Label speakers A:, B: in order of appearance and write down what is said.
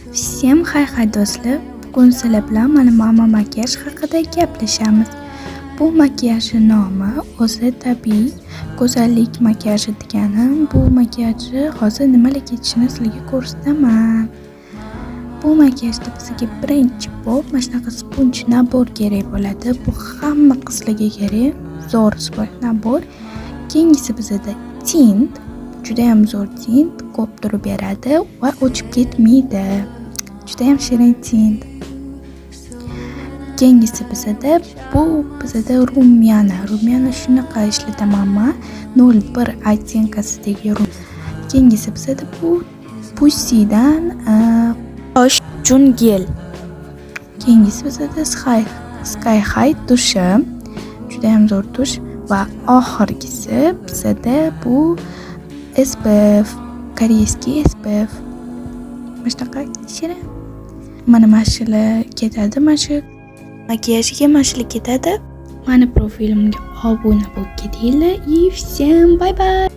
A: Всем hay do'stlar, bugun sizlar bilan mama makiyaj haqida gaplashamiz. Bu makiyajning nomi o'zi tabiiy go'zallik makiyaji degani. Bu makiyajni hozir nimalar ketishini sizlarga ko'rsataman. Bu makiyajda bizga birinchi bo'lib mana shunaqa sponj nabor kerak bo'ladi. Bu hamma qizlarga kerak, zo'r sponj nabor. Keyingisi bizda tint, juda ham zo'r tint, ko'p turib beradi va o'chib ketmaydi. Juda ham shirin tint. Keyingisi bizda rumyana shunaqa ishlatamanmi 01 ottенкаsidagi Keyingisi bizda bu Pussy'dan qosh uchun gel. Keyingisi bizda Sky High tushi, juda ham zo'r tush va oxirgisi bizda bu SPF, koreyskiy SPF. Mana shunaqa shirin. Mana shular ketadi, mana shu makiyajga mana shular ketadi. Mani profilimga obuna bo'lib ketinglar. И всем bye bye.